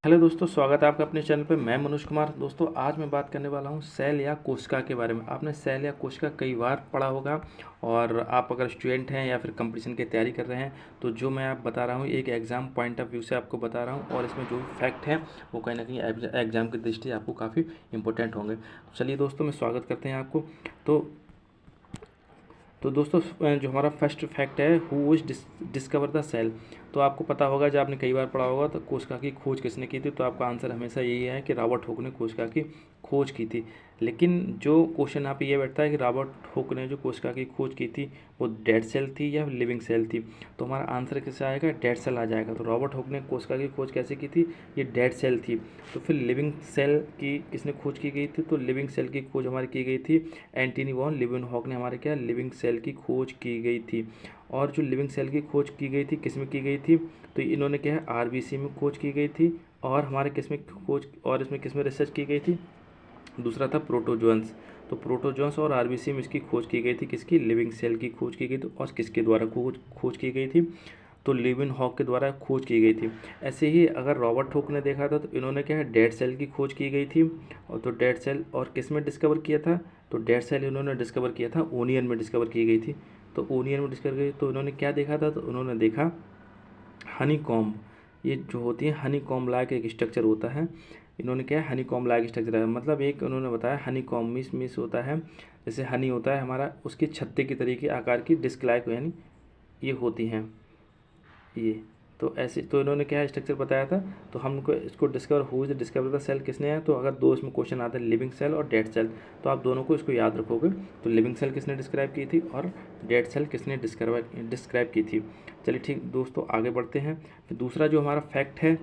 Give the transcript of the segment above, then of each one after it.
Hello दोस्तों, स्वागत है आपका अपने चैनल पे। मैं मनोज कुमार। दोस्तों, आज मैं बात करने वाला हूँ सेल या कोशिका के बारे में। आपने सेल या कोशिका कई बार पढ़ा होगा, और आप अगर स्टूडेंट हैं या फिर कंपटीशन की तैयारी कर रहे हैं तो जो मैं आप बता रहा हूँ एक एग्ज़ाम पॉइंट ऑफ व्यू से आपको बता रहा हूँ, और इसमें जो फैक्ट हैं वो कहीं ना कहीं एग्ज़ाम की दृष्टि आपको काफ़ी इंपॉर्टेंट होंगे। तो चलिए दोस्तों, मैं स्वागत करते हैं आपको। तो तो दोस्तों, जो हमारा फर्स्ट फैक्ट है, who is discover the cell. तो आपको पता होगा, जब आपने कई बार पढ़ा होगा, तो कोशिका की खोज किसने की थी, तो आपका आंसर हमेशा यही है कि रॉबर्ट हुक ने कोशिका की खोज की थी। लेकिन जो क्वेश्चन यहाँ पे ये बैठता है कि रॉबर्ट हुक ने जो कोशिका की खोज की थी वो डेड सेल थी या लिविंग सेल थी, तो हमारा आंसर किससे आएगा, डेड सेल आ जाएगा। तो रॉबर्ट हुक ने कोशिका की खोज कैसे की थी, ये डेड सेल थी। तो फिर लिविंग सेल की किसने खोज की गई थी, तो लिविंग सेल की खोज हमारी की गई थी एंटनी वॉन लीवेनहॉक ने हमारे क्या लिविंग सेल की खोज की गई थी। और जो लिविंग सेल की खोज की गई थी किस में की गई थी, तो इन्होंने क्या है आरबीसी में खोज की गई थी। और हमारे किस में खोज, और इसमें किस में रिसर्च की गई थी, दूसरा था प्रोटोजोन्स। तो प्रोटोजोन्स और आरबीसी में इसकी खोज की गई थी, किसकी, लिविंग सेल की खोज की गई थी। और किसके द्वारा खोज की गई थी, तो लीवेनहॉक के द्वारा खोज की गई थी। ऐसे ही अगर रॉबर्ट हुक ने देखा था तो इन्होंने क्या है डेड सेल की खोज की गई थी। और तो डेड सेल और किस में डिस्कवर किया था, तो डेड सेल इन्होंने डिस्कवर किया था ओनियन में डिस्कवर की गई थी। तो ओनियन में डिस्कवर की, तो इन्होंने क्या देखा था, तो उन्होंने देखा हनी कॉम्ब। ये जो होती है हनी कॉम्ब लाइक एक स्ट्रक्चर होता है। इन्होंने क्या है हनी कॉम्ब लाइक स्ट्रक्चर है, मतलब एक उन्होंने बताया हनी कॉम्ब मिस होता है, जैसे हनी होता है हमारा, उसकी छत्ते की तरीके आकार की डिस्क लाइक यानी ये होती हैं ये। तो ऐसे तो इन्होंने क्या है स्ट्रक्चर बताया था। तो हमको इसको discover who is discover the cell किसने है, तो अगर दो इसमें क्वेश्चन आते हैं लिविंग सेल और डेड सेल, तो आप दोनों को इसको याद रखोगे। तो लिविंग सेल किसने डिस्क्राइब की थी और डेड सेल किसने डिस्क्राइब की थी। चलिए ठीक दोस्तों, आगे बढ़ते हैं। फिर दूसरा जो हमारा फैक्ट है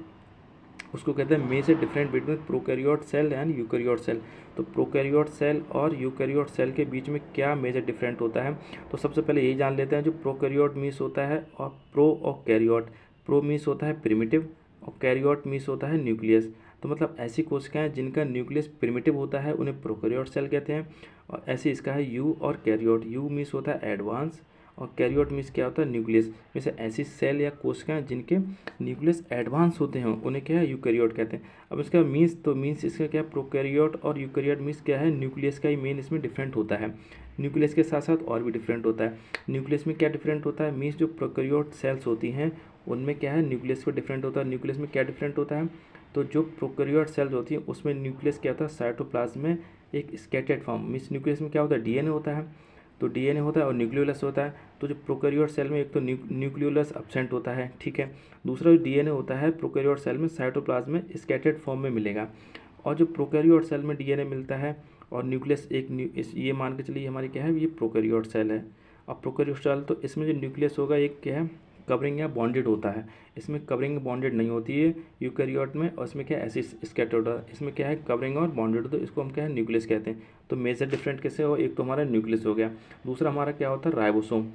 उसको कहते हैं major different between prokaryote cell and eukaryote cell. तो प्रोकैरियोट सेल और यूकैरियोट सेल के बीच में क्या मेजर डिफरेंट होता है, तो सबसे पहले यही जान लेते हैं। जो प्रोकैरियोट मीन्स होता है और प्रो और कैरियोट। प्रो मीन्स होता है प्रिमिटिव और कैरियोट मीन्स होता है न्यूक्लियस। तो मतलब ऐसी कोशिकाएं जिनका न्यूक्लियस प्रिमिटिव होता है उन्हें प्रोकैरियोट सेल कहते हैं। और ऐसे इसका है यू और कैरियोट। यू मीन्स होता है एडवांस और कैरियोट मीन्स क्या होता है न्यूक्लियस। वैसे ऐसी सेल या कोशिकाएं जिनके न्यूक्लियस एडवांस होते हैं उन्हें क्या है यूकैरियोट कहते हैं। अब इसका मीन्स, तो मीन्स इसका क्या, प्रोकैरियोट और यूकैरियोट मीन्स क्या है, न्यूक्लियस का ही मेन इसमें डिफरेंट होता है। न्यूक्लियस के साथ साथ और भी डिफरेंट होता है। न्यूक्लियस में क्या डिफरेंट होता है, मीन्स जो प्रोकैरियोट सेल्स होती हैं उनमें क्या है न्यूक्लियस पर डिफरेंट होता है। न्यूक्लियस में क्या डिफरेंट होता है, तो जो प्रोकैरियोट सेल्स होती हैं उसमें न्यूक्लियस क्या होता है साइटोप्लाज्म में एक स्कैटर्ड फॉर्म, मीन्स न्यूक्लियस में क्या होता है डीएनए होता है। तो डीएनए होता है और न्यूक्लियोलस होता है। तो जो प्रोकैरियोट सेल में एक तो न्यूक्लियोलस एब्सेंट होता है, ठीक है। दूसरा जो डीएनए होता है प्रोकैरियोट सेल में साइटोप्लाज्म में स्कैटर्ड फॉर्म में मिलेगा। और जो प्रोकैरियोट सेल में डीएनए मिलता है और न्यूक्लियस ये मान के चलिए हमारी क्या है, ये प्रोकैरियोट सेल है। अब प्रोकैरियोट सेल तो इसमें जो न्यूक्लियस होगा एक क्या है कवरिंग या बॉन्डेड होता है। इसमें कवरिंग बॉन्डेड नहीं होती है यूकैरियोट में, और इसमें क्या है ऐसे स्कैटर्ड होता है। इसमें क्या है कवरिंग और बॉन्डेड, तो इसको हम क्या है न्यूक्लियस कहते हैं। तो मेजर डिफरेंट कैसे हो, एक तो हमारा न्यूक्लियस हो गया, दूसरा हमारा क्या होता है राइबोसोम।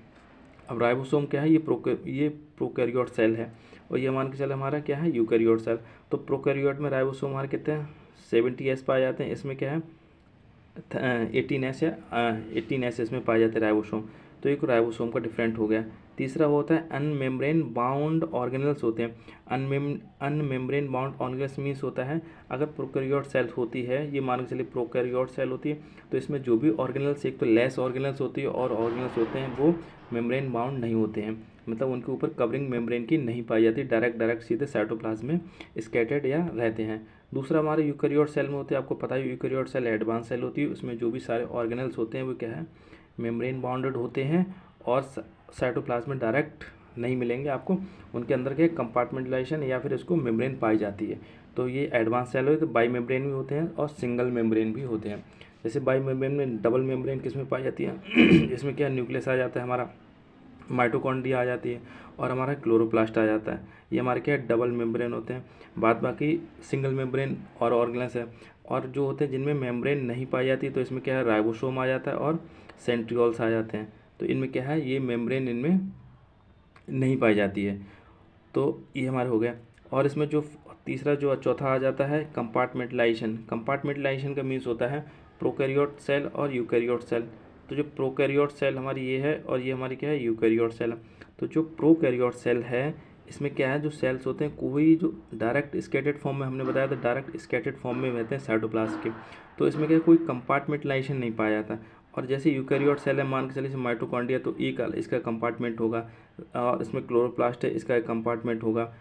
अब राइबोसोम क्या है, ये प्रोकैरियोट सेल है, और ये मान के चले हमारा क्या है यूकैरियोट सेल। तो प्रोकैरियोट में राइबोसोम हमारे कितने हैं 70s पाए जाते हैं। इसमें क्या है 18s या 18s इसमें पाए जाते हैं राइबोसोम। तो एक राइबोसोम का डिफरेंट हो गया। तीसरा वो होता है अनमेम्ब्रेन बाउंड ऑर्गेनल्स होते हैं। अनमेम्ब्रेन बाउंड ऑर्गेनल्स मीन्स होता है अगर प्रोकैरियोट सेल होती है, ये मान के चलिए प्रोकैरियोट सेल होती है, तो इसमें जो भी ऑर्गेनल्स, एक तो लेस ऑर्गेनल्स होती है और ऑर्गेनल्स होते हैं वो मेम्ब्रेन बाउंड नहीं होते हैं, मतलब उनके ऊपर कवरिंग मेम्ब्रेन की नहीं पाई जाती, डायरेक्ट सीधे साइटोप्लाज्म में स्कैटर्ड या रहते हैं। दूसरा हमारे यूकैरियोट सेल में होते हैं, आपको पता है यूकैरियोट सेल एडवांस सेल होती है, उसमें जो भी सारे ऑर्गेनल्स होते हैं वो क्या है मेम्ब्रेन बाउंडेड होते हैं और साइटोप्लाज्म में डायरेक्ट नहीं मिलेंगे आपको, उनके अंदर के कंपार्टमेंटलाइजेशन या फिर इसको मेम्ब्रेन पाई जाती है। तो ये एडवांस सेल है, तो बाई मेम्ब्रेन भी होते हैं और सिंगल मेम्ब्रेन भी होते हैं। जैसे बाई मेम्ब्रेन में डबल मेम्ब्रेन किस में पाई जाती है इसमें क्या न्यूक्लियस आ जाता है हमारा, माइटोकॉन्ड्रिया आ जाती है और हमारा क्लोरोप्लास्ट आ जाता है। ये हमारे क्या डबल मेम्ब्रेन होते हैं। बाद बाकी सिंगल मेम्ब्रेन और ऑर्गेनल्स है। और जो होते हैं जिनमें मेम्ब्रेन नहीं पाई जाती तो इसमें क्या है राइबोसोम आ जाता है और सेंट्रियोल्स आ जाते हैं। तो इनमें क्या है ये मेम्ब्रेन इनमें नहीं पाई जाती है। तो ये हमारे हो गया। और इसमें जो तीसरा जो चौथा आ जाता है कंपार्टमेंटलाइजेशन। कंपार्टमेंटलाइजेशन का मीन्स होता है प्रोकैरियोट सेल और यूकैरियोट सेल। तो जो प्रोकैरियोट सेल हमारी ये है और ये हमारी क्या है यूकैरियोट सेल है। तो जो प्रोकैरियोट सेल है इसमें क्या है, जो सेल्स होते हैं कोई जो डायरेक्ट स्कैटर्ड फॉर्म में, हमने बताया था डायरेक्ट स्कैटर्ड फॉर्म में रहते हैं साइटोप्लाज्म के, तो इसमें क्या कोई कंपार्टमेंटलाइजेशन नहीं पाया जाता। और जैसे यूकैरियोट सेल है, मान के चलिए माइटोकॉन्ड्रिया, तो एक इसका कंपार्टमेंट होगा, और इसमें क्लोरोप्लास्ट है, इसका एक कंपार्टमेंट होगा,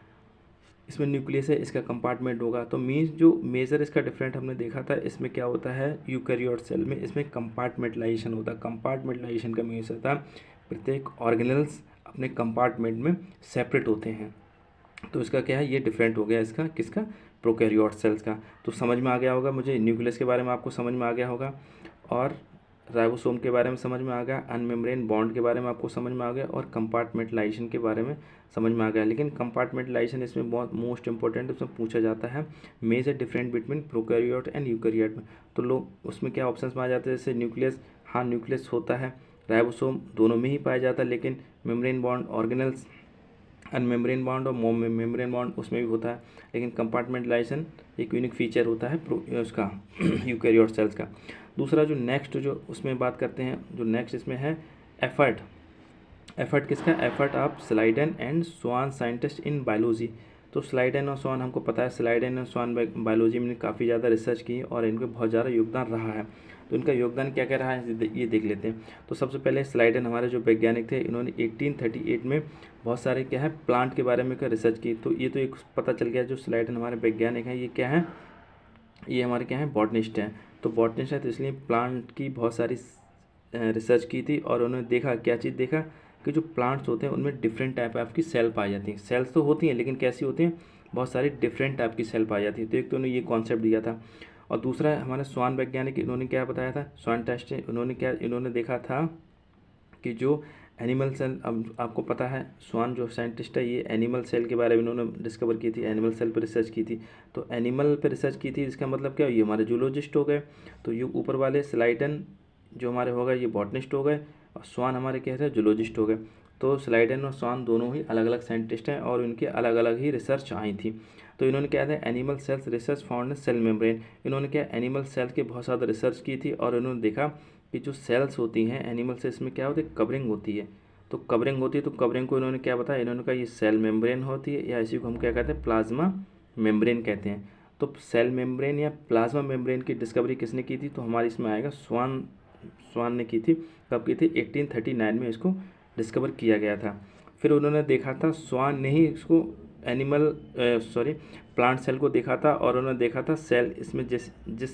इसमें न्यूक्लियस है, इसका कंपार्टमेंट होगा। तो मीन्स जो मेजर इसका डिफरेंट हमने देखा था, इसमें क्या होता है यूकैरियोट सेल में, इसमें कंपार्टमेंटलाइजेशन होता है। कंपार्टमेंटलाइजेशन का मीन्स होता है प्रत्येक ऑर्गेनल्स अपने कंपार्टमेंट में सेपरेट होते हैं। तो इसका क्या है, ये डिफरेंट हो गया इसका, किसका, प्रोकैरियोट सेल्स का। तो समझ में आ गया होगा मुझे, न्यूक्लियस के बारे में आपको समझ में आ गया होगा, और राइबोसोम के बारे में समझ में आ गया, अनमेम्ब्रेन बॉन्ड के बारे में आपको समझ में आ गया, और कंपार्टमेंटलाइजेशन के बारे में समझ में आ गया। लेकिन कंपार्टमेंटलाइजेशन इसमें बहुत मोस्ट इंपॉर्टेंट, उसमें पूछा जाता है major different between prokaryote and eukaryote में। तो लोग उसमें क्या ऑप्शंस में आ जाते हैं, जैसे न्यूक्लियस, हाँ न्यूक्लियस होता है, राइबोसोम दोनों में ही पाया जाता है, लेकिन मेम्ब्रेन बॉन्ड ऑर्गेनल्स, अनमेम्ब्रेन बॉन्ड और मेम्ब्रेन बॉन्ड उसमें भी होता है। लेकिन कंपार्टमेंटलाइजेशन एक यूनिक फीचर होता है उसका यूकैरियोट सेल्स का। दूसरा जो नेक्स्ट जो उसमें बात करते हैं, जो नेक्स्ट इसमें है एफर्ट। एफर्ट किसका, effort of Schleiden and Schwann scientist in biology. तो स्लाइडेन और स्वान हमको पता है, स्लाइडेन और स्वान बायोलॉजी में काफ़ी ज़्यादा रिसर्च की और इनका बहुत ज़्यादा योगदान रहा है। तो इनका योगदान क्या क्या रहा है ये देख लेते हैं। तो सबसे पहले स्लाइडेन हमारे जो वैज्ञानिक थे, इन्होंने 1838 में बहुत सारे क्या है प्लांट के बारे में रिसर्च की। तो ये तो एक पता चल गया, जो स्लाइडेन हमारे वैज्ञानिक हैं ये क्या है, ये हमारे क्या है बॉटनिस्ट हैं। तो बॉटनिस्ट है, तो इसलिए प्लांट की बहुत सारी रिसर्च की थी, और उन्होंने देखा, क्या चीज़ देखा, कि जो प्लांट्स होते हैं उनमें डिफरेंट टाइप ऑफ की सेल पाई जाती हैं। सेल्स तो होती हैं, लेकिन कैसी होती हैं, बहुत सारी डिफरेंट टाइप की सेल पाई जाती है। तो एक तो उन्होंने ये कॉन्सेप्ट दिया था। और दूसरा है हमारे स्वान वैज्ञानिक, इन्होंने क्या बताया था, स्वान टेस्ट, इन्होंने देखा था कि जो एनिमल सेल, अब आपको पता है स्वान जो साइंटिस्ट है, ये एनिमल सेल के बारे में इन्होंने डिस्कवर की थी, एनिमल सेल पर रिसर्च की थी। तो एनिमल पर रिसर्च की थी, इसका मतलब क्या, ये हमारे जूलॉजिस्ट हो गए। तो ये ऊपर वाले स्लाइडन जो हमारे हो गए, ये बॉटनिस्ट हो गए, और स्वान हमारे क्या थे, जूलॉजिस्ट हो गए। तो स्लाइडन और स्वान दोनों ही अलग अलग साइंटिस्ट हैं, और उनकी अलग अलग ही रिसर्च आई थी। तो इन्होंने क्या था, animal cells research found cell membrane. इन्होंने क्या एनिमल सेल्स के बहुत ज़्यादा रिसर्च की थी, और इन्होंने देखा कि जो सेल्स होती हैं एनिमल सेल्स में क्या होती है, कवरिंग होती है। तो कवरिंग होती है, तो कवरिंग को इन्होंने क्या बताया, इन्होंने कहा ये सेल मेम्ब्रेन होती है, या इसी को हम क्या कहते हैं, प्लाज्मा मेम्ब्रेन कहते हैं। तो सेल मेम्ब्रेन या प्लाज्मा मेम्ब्रेन की डिस्कवरी किसने की थी, तो हमारी इसमें आएगा स्वान ने की थी। कब की थी, 1839 में इसको डिस्कवर किया गया था। फिर उन्होंने देखा था, स्वान ने ही इसको प्लांट सेल को देखा था, और उन्होंने देखा था सेल इसमें जिस जिस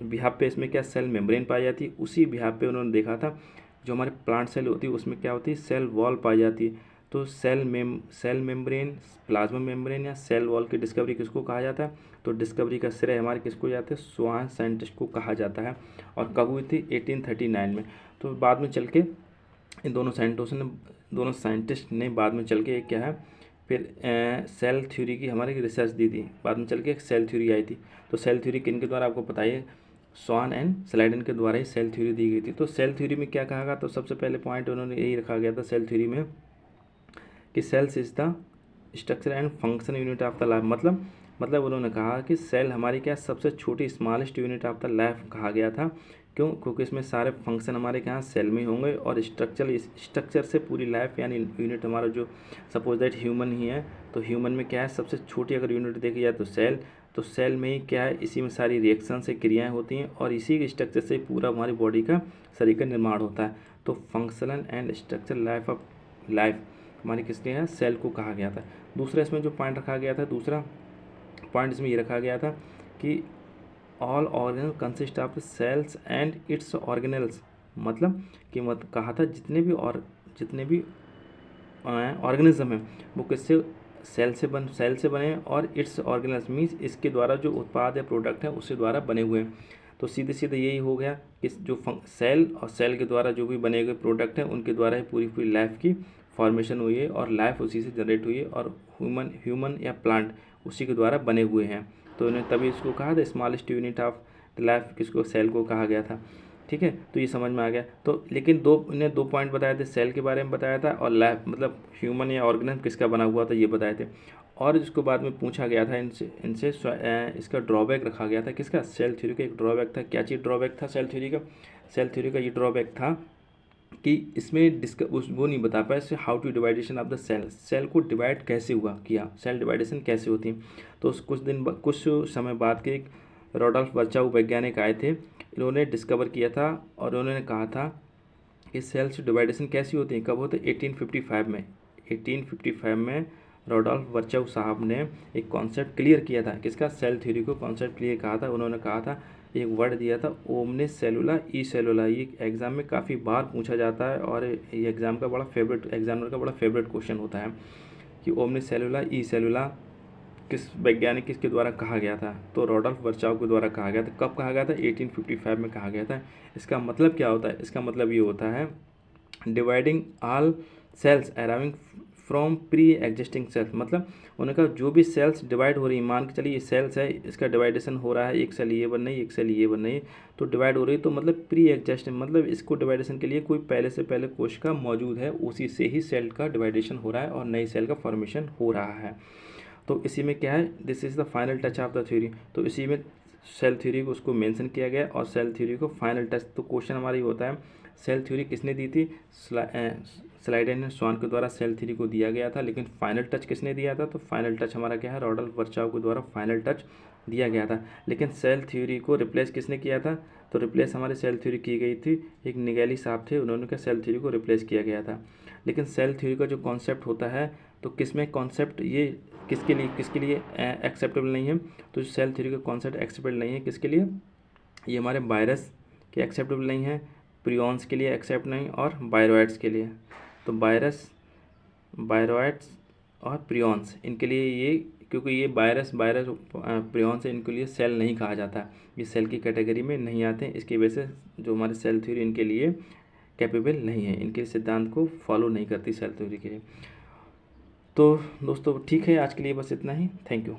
बिहाफ पे इसमें क्या सेल मेम्ब्रेन पाई जाती है, उसी बिहाफ पे उन्होंने देखा था जो हमारे प्लांट सेल होती है उसमें क्या होती है, सेल वॉल पाई जाती है। तो सेल मेम्ब्रेन, प्लाज्मा मेम्ब्रेन या सेल वॉल की डिस्कवरी किसको कहा जाता है, तो डिस्कवरी का श्रेय हमारे किसको जाता है, स्वान साइंटिस्ट को कहा जाता है। और कब हुई थी, 1839 में। तो बाद में चल के इन दोनों साइंटिस्ट ने बाद में चल के एक क्या है, फिर सेल थ्योरी की हमारे रिसर्च दी थी। बाद में चल के एक सेल थ्योरी आई थी। तो सेल थ्योरी किन के द्वारा आपको पता है, स्वान एंड स्लाइडन के द्वारा ही सेल थ्योरी दी गई थी। तो सेल थ्योरी में क्या कहा गया, तो सबसे पहले पॉइंट उन्होंने यही रखा गया था सेल थ्योरी में, कि cells is the structure and function unit of the life. मतलब उन्होंने कहा कि सेल हमारी क्या सबसे छोटी smallest unit of the life कहा गया था। क्यों, क्योंकि इसमें सारे फंक्शन हमारे क्या सेल में होंगे, और स्ट्रक्चर से पूरी लाइफ यानी यूनिट हमारा जो सपोज दैट ह्यूमन ही है, तो ह्यूमन में क्या है सबसे छोटी अगर यूनिट देखी जाए तो सेल। तो सेल में ही क्या है, इसी में सारी रिएक्शन से क्रियाएं होती हैं, और इसी के स्ट्रक्चर से पूरा हमारी बॉडी का शरीर का निर्माण होता है। तो फंक्शनल एंड स्ट्रक्चर लाइफ हमारी किसने है, सेल को कहा गया था। दूसरा इसमें जो पॉइंट रखा गया था, दूसरा पॉइंट इसमें ये रखा गया था कि all organelle consist of cells and its organelles. मतलब कि कहा था जितने भी ऑर्गेनिज्म हैं वो किससे, सेल से बने हैं, और इट्स ऑर्गेनल्स मीन्स इसके द्वारा जो उत्पाद या प्रोडक्ट है उसके द्वारा बने हुए हैं। तो सीधे सीधे यही हो गया कि जो सेल और सेल के द्वारा जो भी बने हुए प्रोडक्ट हैं उनके द्वारा ही पूरी लाइफ की फॉर्मेशन हुई है, और लाइफ उसी से जनरेट हुई है, और ह्यूमन या प्लांट उसी के द्वारा बने हुए हैं। तो इन्हें तभी इसको कहा था स्मॉलेस्ट यूनिट ऑफ लाइफ, किसको, सेल को कहा गया था। ठीक है, तो ये समझ में आ गया। तो लेकिन इन्हें दो पॉइंट बताए थे, सेल के बारे में बताया था, और लाइफ मतलब ह्यूमन या ऑर्गेनिज्म किसका बना हुआ था ये बताए थे। और इसको बाद में पूछा गया था इनसे इसका ड्रॉबैक रखा गया था, किसका, सेल थ्योरी का एक ड्रॉबैक था। क्या चीज़ ड्रॉबैक था सेल थ्योरी का, सेल थ्योरी का ये ड्रॉबैक था कि इसमें वो नहीं बता पाया इससे how to division of the cell, cell को डिवाइड कैसे हुआ किया, सेल डिवाइडेशन कैसे होती है। तो उस कुछ समय बाद के एक रोडोल्फ वर्चाउ वैज्ञानिक आए थे, इन्होंने डिस्कवर किया था और उन्होंने कहा था कि सेल्स डिवाइडेशन कैसी होती है, कब होते 1855 में। 1855 में रोडोल्फ वर्चाउ साहब ने एक कॉन्सेप्ट क्लियर किया था, किसका, सेल थ्योरी को कॉन्सेप्ट क्लियर कहा था। उन्होंने कहा था, एक वर्ड दिया था ओमनिस सेलुला ई सेलुला, ये एग्ज़ाम में काफ़ी बार पूछा जाता है और ये एग्ज़ाम का बड़ा फेवरेट, एग्जामिनर का बड़ा फेवरेट क्वेश्चन होता है कि ओमनिस सेलुला ई सेलुला किस वैज्ञानिक किसके द्वारा कहा गया था। तो रोडोल्फ वर्चाउ के द्वारा कहा गया था। कब कहा गया था, 1855 में कहा गया था। इसका मतलब क्या होता है, इसका मतलब ये होता है dividing all cells arriving from pre existing cells, मतलब उन्होंने कहा जो भी सेल्स डिवाइड हो रही है, मान के चलिए ये सेल्स है, इसका डिवाइडेशन हो रहा है, एक सेल ये बन रही है, एक सेल ये बन रही है, तो डिवाइड हो रही है, तो मतलब प्री एग्जिस्टिंग, मतलब इसको डिवाइडेशन के लिए कोई पहले से पहले कोशिका मौजूद है, उसी से ही सेल का डिवाइडेशन हो रहा है और नई सेल का फॉर्मेशन हो रहा है। तो इसी में क्या है, this is the final touch of the theory. तो इसी में सेल थ्योरी को उसको मेंशन किया गया और सेल थ्योरी को फाइनल टच। तो क्वेश्चन हमारा ये होता है, सेल थ्योरी किसने दी थी, स्लाइडेन एंड स्वान के द्वारा सेल थ्योरी को दिया गया था, लेकिन फाइनल टच किसने दिया था, तो फाइनल टच हमारा क्या है, रोडोल्फ वर्चाउ के द्वारा फाइनल टच दिया गया था। लेकिन सेल थ्योरी को रिप्लेस किसने किया था, तो रिप्लेस हमारे सेल थ्योरी की गई थी, एक निगेली साहब थे, उन्होंने क्या सेल थ्योरी को रिप्लेस किया गया था। लेकिन सेल थ्योरी का जो कॉन्सेप्ट होता है, तो किसमें कॉन्सेप्ट ये किसके लिए एक्सेप्टेबल नहीं है, तो सेल थ्योरी का कॉन्सेप्ट एक्सेप्टेबल नहीं है किसके लिए, ये हमारे वायरस के एक्सेप्टेबल नहीं है, प्रियॉन्स के लिए एक्सेप्ट नहीं, और बायरोइड्स के लिए। तो वायरस, बायरोइड्स और प्रियॉन्स, इनके लिए ये, क्योंकि ये वायरस प्रियॉन्स है, इनके लिए सेल नहीं कहा जाता, ये सेल की कैटेगरी में नहीं आते हैं। इसकी वजह से जो हमारे सेल थ्योरी इनके लिए कैपेबल नहीं है, इनके सिद्धांत को फॉलो नहीं करती सेल थ्योरी के लिए। तो दोस्तों ठीक है, आज के लिए बस इतना ही, थैंक यू।